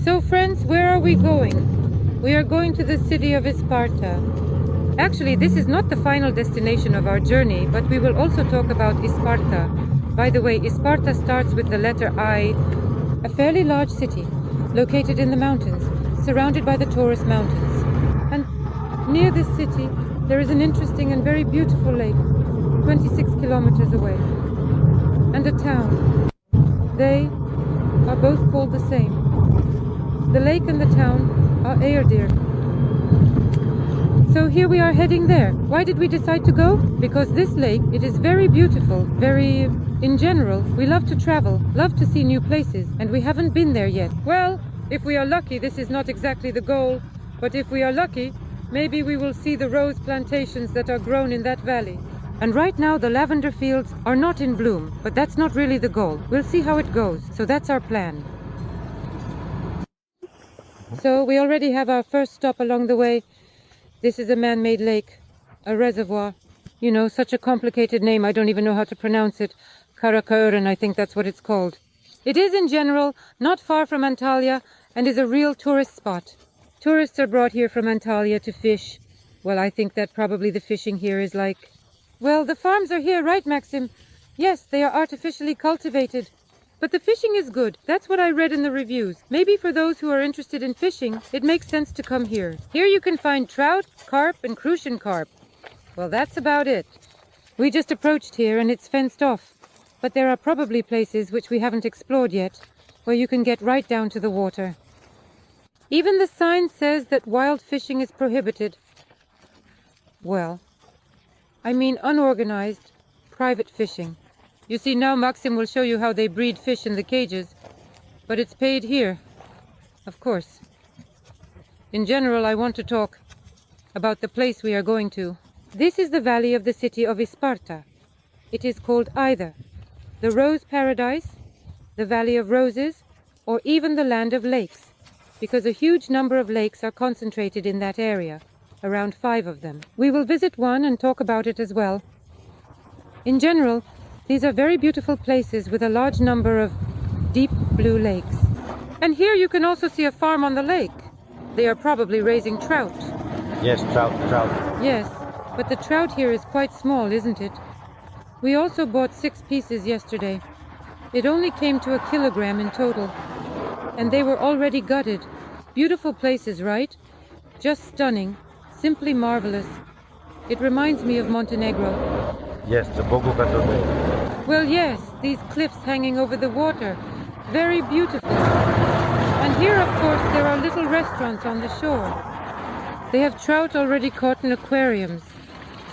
So friends, where are we going? We are going to the city of Isparta. Actually, this is not the final destination of our journey, but we will also talk about Isparta. By the way, Isparta starts with the letter I, a fairly large city, located in the mountains, surrounded by the Taurus Mountains. And near this city, there is an interesting and very beautiful lake, 26 kilometers away. And a town. They are both called the same. The lake and the town are Egirdir. So here we are heading there. Why did we decide to go? Because this lake, it is very beautiful, in general, we love to travel, love to see new places, and we haven't been there yet. Well, if we are lucky, this is not exactly the goal, but if we are lucky, maybe we will see the rose plantations that are grown in that valley. And right now the lavender fields are not in bloom, but that's not really the goal. We'll see how it goes, so that's our plan. So we already have our first stop along the way. This is a man-made lake, a reservoir. You know, such a complicated name, I don't even know how to pronounce it. Karakören, I think that's what it's called. It is in general not far from Antalya and is a real tourist spot. Tourists are brought here from Antalya to fish. Well, I think that probably the fishing here is like... Well, the farms are here, right, Maxim? Yes, they are artificially cultivated. But the fishing is good. That's what I read in the reviews. Maybe for those who are interested in fishing, it makes sense to come here. Here you can find trout, carp, and crucian carp. Well, that's about it. We just approached here and it's fenced off. But there are probably places which we haven't explored yet, where you can get right down to the water. Even the sign says that wild fishing is prohibited. Well, I mean unorganized, private fishing. You see, now Maxim will show you how they breed fish in the cages, but it's paid here, of course. In general, I want to talk about the place we are going to. This is the valley of the city of Isparta. It is called either the Rose Paradise, the Valley of Roses, or even the Land of Lakes, because a huge number of lakes are concentrated in that area, around 5 of them. We will visit one and talk about it as well. In general, these are very beautiful places with a large number of deep blue lakes. And here you can also see a farm on the lake. They are probably raising trout. Yes, trout. Yes, but the trout here is quite small, isn't it? We also bought 6 pieces yesterday. It only came to 1 kilogram in total. And they were already gutted. Beautiful places, right? Just stunning. Simply marvelous. It reminds me of Montenegro. Yes, the Bogota Lake. Well, yes, these cliffs hanging over the water. Very beautiful. And here, of course, there are little restaurants on the shore. They have trout already caught in aquariums.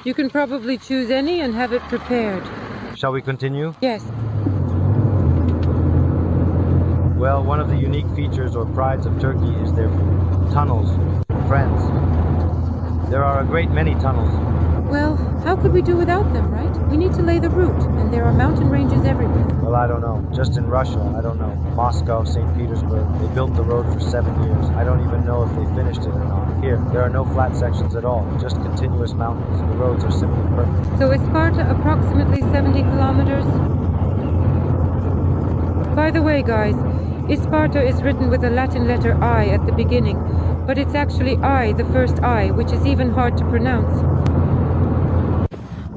You can probably choose any and have it prepared. Shall we continue? Yes. Well, one of the unique features or prides of Turkey is their tunnels, friends. There are a great many tunnels. Well, how could we do without them, right? We need to lay the route, and there are mountain ranges everywhere. Well, I don't know. Just in Russia, I don't know. Moscow, St. Petersburg, they built the road for 7 years. I don't even know if they finished it or not. Here, there are no flat sections at all, just continuous mountains. The roads are simply perfect. So is Sparta approximately 70 kilometers? By the way, guys, Isparta is written with a Latin letter I at the beginning, but it's actually I, the first I, which is even hard to pronounce.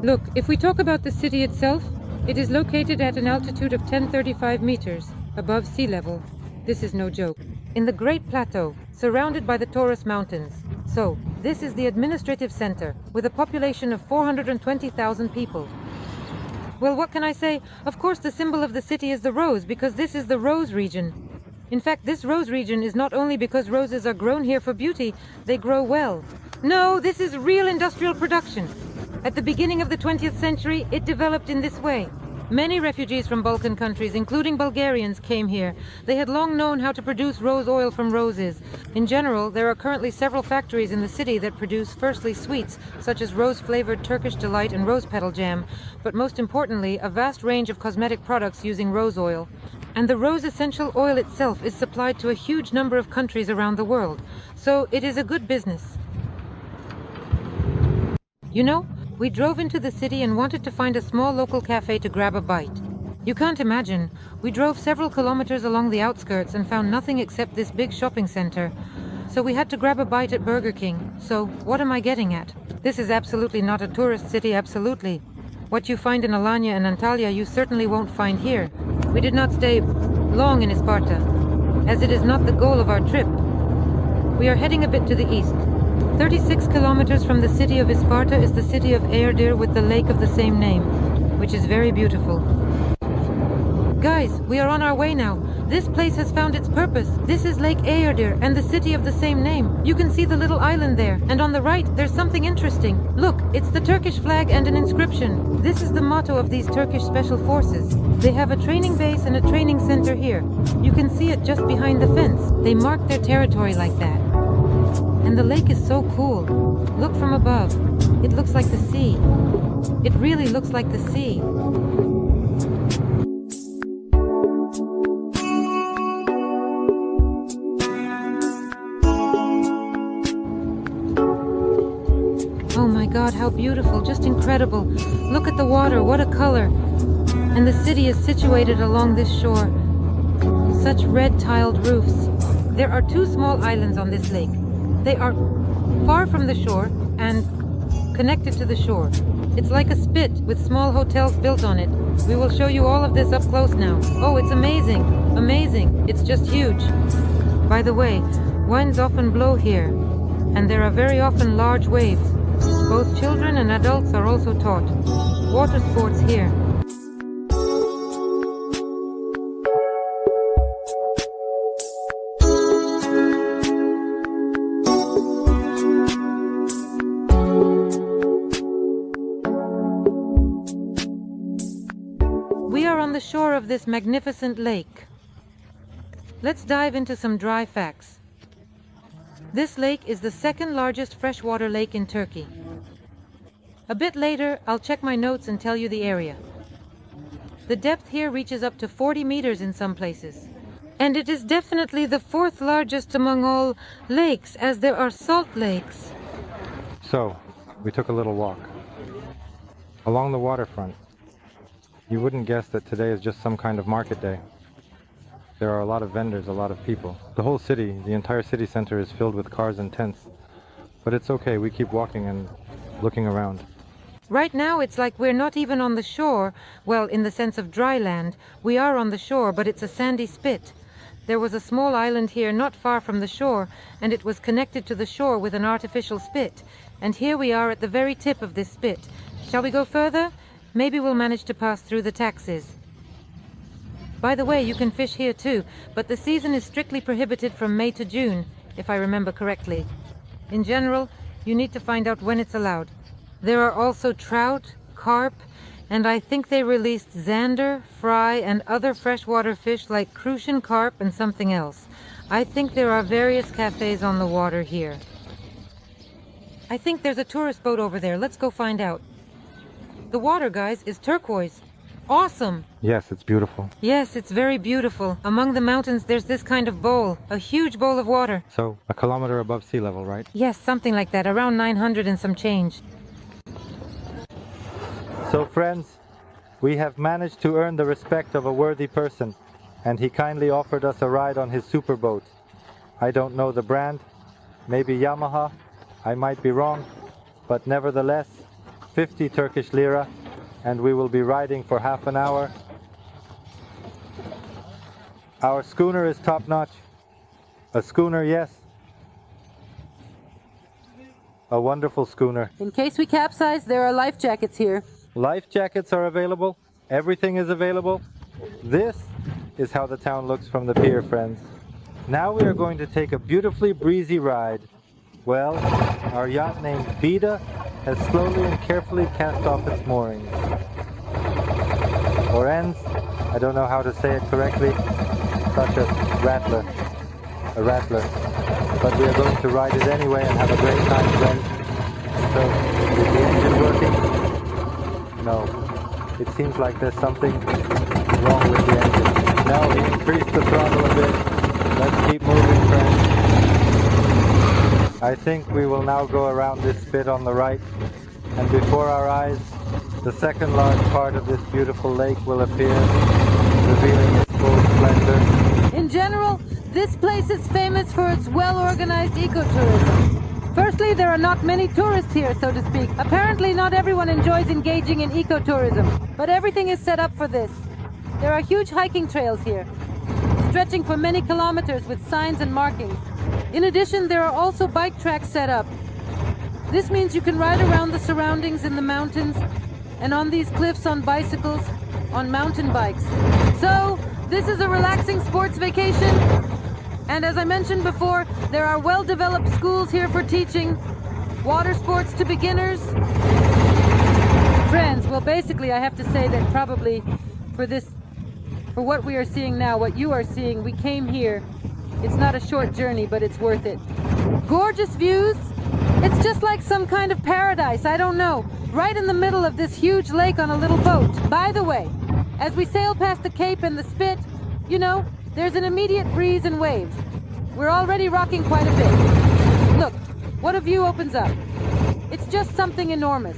Look, if we talk about the city itself, it is located at an altitude of 1035 meters above sea level. This is no joke. In the Great Plateau, surrounded by the Taurus Mountains. So, this is the administrative center, with a population of 420,000 people. Well, what can I say? Of course, the symbol of the city is the rose, because this is the rose region. In fact, this rose region is not only because roses are grown here for beauty, they grow well. No, this is real industrial production. At the beginning of the 20th century, it developed in this way. Many refugees from Balkan countries, including Bulgarians, came here. They had long known how to produce rose oil from roses. In general, there are currently several factories in the city that produce firstly sweets, such as rose-flavored Turkish Delight and rose petal jam, but most importantly, a vast range of cosmetic products using rose oil. And the rose essential oil itself is supplied to a huge number of countries around the world. So it is a good business. You know, we drove into the city and wanted to find a small local cafe to grab a bite. You can't imagine. We drove several kilometers along the outskirts and found nothing except this big shopping center. So we had to grab a bite at Burger King. So, what am I getting at? This is absolutely not a tourist city, absolutely. What you find in Alanya and Antalya you certainly won't find here. We did not stay long in Isparta, as it is not the goal of our trip. We are heading a bit to the east. 36 kilometers from the city of Isparta is the city of Egirdir with the lake of the same name, which is very beautiful. Guys, we are on our way now. This place has found its purpose. This is Lake Egirdir and the city of the same name. You can see the little island there, and on the right there's something interesting. Look, it's the Turkish flag and an inscription. This is the motto of these Turkish special forces. They have a training base and a training center here. You can see it just behind the fence. They mark their territory like that. And the lake is so cool. Look from above. It looks like the sea. It really looks like the sea. Oh my God, how beautiful, just incredible. Look at the water, what a color. And the city is situated along this shore. Such red tiled roofs. There are 2 small islands on this lake. They are far from the shore and connected to the shore. It's like a spit with small hotels built on it. We will show you all of this up close now. Oh, it's amazing, amazing. It's just huge. By the way, winds often blow here, and there are very often large waves. Both children and adults are also taught. Water sports here. We are on the shore of this magnificent lake. Let's dive into some dry facts. This lake is the 2nd largest freshwater lake in Turkey. A bit later, I'll check my notes and tell you the area. The depth here reaches up to 40 meters in some places. And it is definitely the 4th largest among all lakes, as there are salt lakes. So, we took a little walk along the waterfront. You wouldn't guess that today is just some kind of market day. There are a lot of vendors, a lot of people. The whole city, the entire city center is filled with cars and tents. But it's okay, we keep walking and looking around. Right now it's like we're not even on the shore. Well, in the sense of dry land, we are on the shore, but it's a sandy spit. There was a small island here not far from the shore, and it was connected to the shore with an artificial spit. And here we are at the very tip of this spit. Shall we go further? Maybe we'll manage to pass through the taxis. By the way, you can fish here too, but the season is strictly prohibited from May to June, if I remember correctly. In general, you need to find out when it's allowed. There are also trout, carp, and I think they released zander, fry, and other freshwater fish like crucian carp and something else. I think there are various cafes on the water here. I think there's a tourist boat over there. Let's go find out. The water, guys, is turquoise. Awesome! Yes, it's beautiful. Yes, it's very beautiful. Among the mountains, there's this kind of bowl, a huge bowl of water. So, a kilometer above sea level, right? Yes, something like that, around 900 and some change. So friends, we have managed to earn the respect of a worthy person, and he kindly offered us a ride on his superboat. I don't know the brand, maybe Yamaha, I might be wrong, but nevertheless, 50 Turkish lira, and we will be riding for half an hour. Our schooner is top-notch. A schooner, yes. A wonderful schooner. In case we capsize, there are life jackets here. Life jackets are available. Everything is available. This is how the town looks from the pier, friends. Now we are going to take a beautifully breezy ride. Well, our yacht named Bida has slowly and carefully cast off its moorings. Or ends, I don't know how to say it correctly, such a rattler. A rattler. But we are going to ride it anyway and have a great time, friends. So, is the engine working? No. It seems like there's something wrong with the engine. No, he increased the throttle a bit. Let's keep moving, friends. I think we will now go around this spit on the right, and before our eyes, the second large part of this beautiful lake will appear. revealing its full splendor. In general, this place is famous for its well-organized ecotourism. Firstly, there are not many tourists here, so to speak. Apparently, not everyone enjoys engaging in ecotourism, but everything is set up for this. There are huge hiking trails here, stretching for many kilometers with signs and markings. In addition, there are also bike tracks set up. This means you can ride around the surroundings in the mountains and on these cliffs on bicycles, on mountain bikes. So, this is a relaxing sports vacation. And as I mentioned before, there are well-developed schools here for teaching water sports to beginners. Friends, well, basically I have to say that probably for what we are seeing now, what you are seeing, we came here. It's not a short journey, but it's worth it. Gorgeous views. It's just like some kind of paradise, I don't know. Right in the middle of this huge lake on a little boat. By the way, as we sail past the Cape and the Spit, you know, there's an immediate breeze and waves. We're already rocking quite a bit. Look, what a view opens up. It's just something enormous.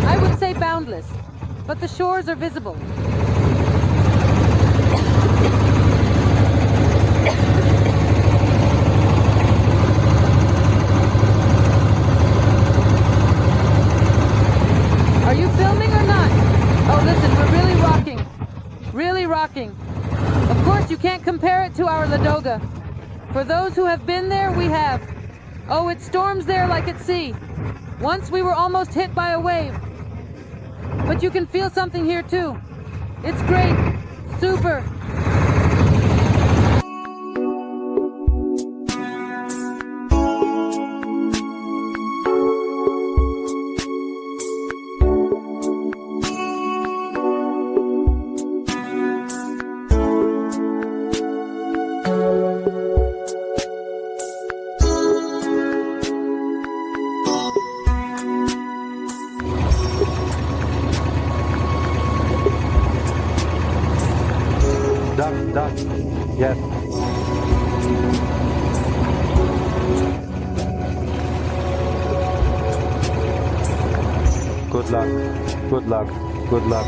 I would say boundless, but the shores are visible. Are you filming or not? Oh, listen, we're really rocking. Really rocking. Of course, you can't compare it to our Ladoga. For those who have been there, we have. Oh, it storms there like at sea. Once we were almost hit by a wave. But you can feel something here too. It's great. Super. Duck. Yes. Good luck. Good luck. Good luck.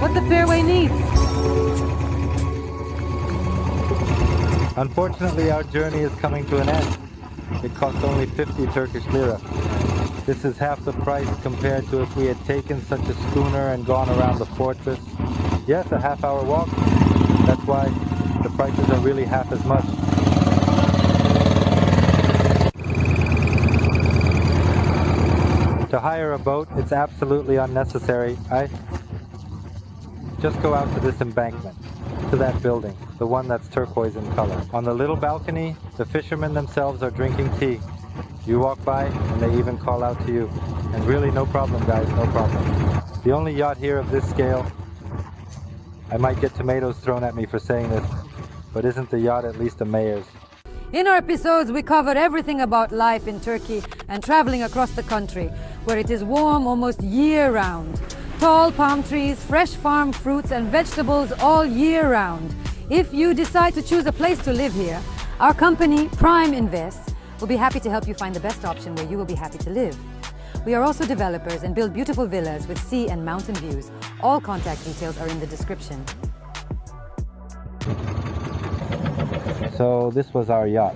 What the fairway needs. Unfortunately, our journey is coming to an end. It cost only 50 Turkish lira. This is half the price compared to if we had taken such a schooner and gone around the fortress. Yes, a half-hour walk. That's why the prices are really half as much. To hire a boat, it's absolutely unnecessary. Just go out to this embankment, to that building, the one that's turquoise in color. On the little balcony, the fishermen themselves are drinking tea. You walk by and they even call out to you. And really, no problem, guys, no problem. The only yacht here of this scale, I might get tomatoes thrown at me for saying this, but isn't the yacht at least a mayor's? In our episodes, we cover everything about life in Turkey and traveling across the country, where it is warm almost year-round. Tall palm trees, fresh farm fruits and vegetables all year-round. If you decide to choose a place to live here, our company, Prime Invest, will be happy to help you find the best option where you will be happy to live. We are also developers and build beautiful villas with sea and mountain views. All contact details are in the description. So this was our yacht.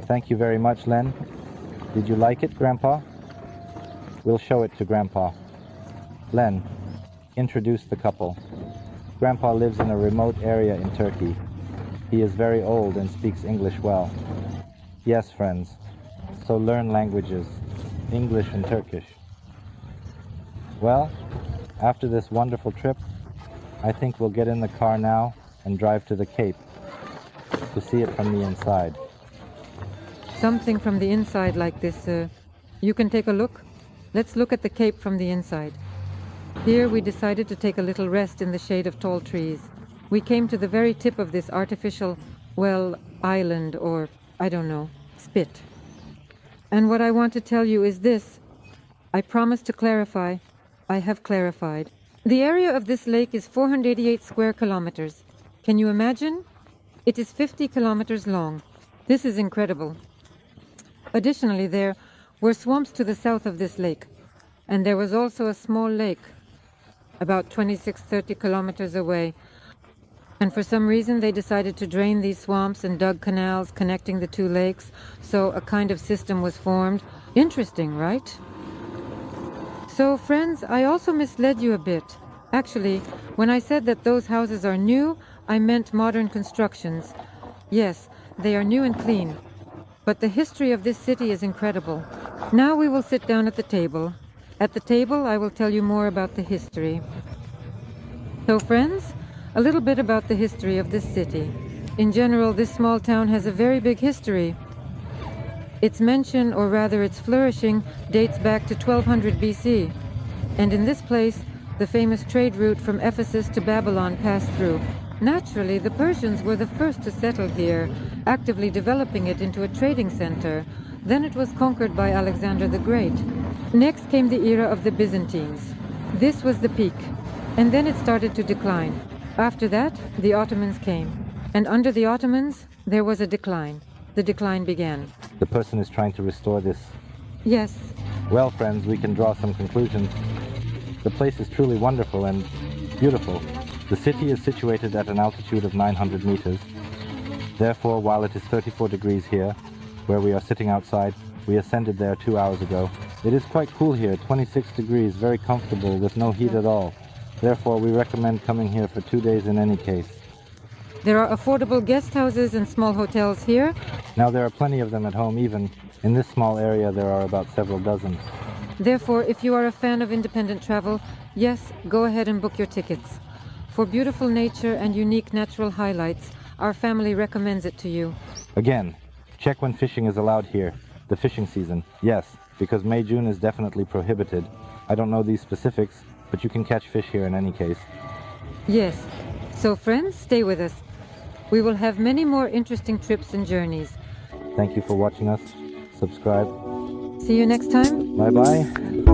Thank you very much, Len. Did you like it, Grandpa? We'll show it to Grandpa. Len, introduce the couple. Grandpa lives in a remote area in Turkey. He is very old and speaks English well. Yes, friends, so learn languages, English and Turkish. Well, after this wonderful trip, I think we'll get in the car now and drive to the Cape to see it from the inside. Something from the inside like this. You can take a look. Let's look at the Cape from the inside. Here we decided to take a little rest in the shade of tall trees. We came to the very tip of this artificial, well, island or, I don't know, spit. And what I want to tell you is this. I promised to clarify. I have clarified. The area of this lake is 488 square kilometers. Can you imagine? It is 50 kilometers long. This is incredible. Additionally, there were swamps to the south of this lake. And there was also a small lake about 26-30 kilometers away. And for some reason they decided to drain these swamps and dug canals connecting the two lakes, so a kind of system was formed. Interesting, right? So friends, I also misled you a bit. Actually, when I said that those houses are new, I meant modern constructions. Yes, they are new and clean. But the history of this city is incredible. Now we will sit down at the table. At the table, I will tell you more about the history. So friends, a little bit about the history of this city. In general, this small town has a very big history. Its mention, or rather its flourishing, dates back to 1200 BC. And in this place, the famous trade route from Ephesus to Babylon passed through. Naturally, the Persians were the first to settle here, actively developing it into a trading center. Then it was conquered by Alexander the Great. Next came the era of the Byzantines. This was the peak, and then it started to decline. After that, the Ottomans came. And under the Ottomans, there was a decline. The decline began. The person is trying to restore this. Yes. Well, friends, we can draw some conclusions. The place is truly wonderful and beautiful. The city is situated at an altitude of 900 meters. Therefore, while it is 34 degrees here, where we are sitting outside, we ascended there 2 hours ago. It is quite cool here, 26 degrees, very comfortable, with no heat at all. Therefore, we recommend coming here for 2 days in any case. There are affordable guest houses and small hotels here. Now, there are plenty of them at home even. In this small area, there are about several dozen. Therefore, if you are a fan of independent travel, yes, go ahead and book your tickets. For beautiful nature and unique natural highlights, our family recommends it to you. Again, check when fishing is allowed here. The fishing season, yes, because May, June is definitely prohibited. I don't know these specifics, but you can catch fish here in any case. Yes. So friends, stay with us. We will have many more interesting trips and journeys. Thank you for watching us. Subscribe. See you next time. Bye-bye.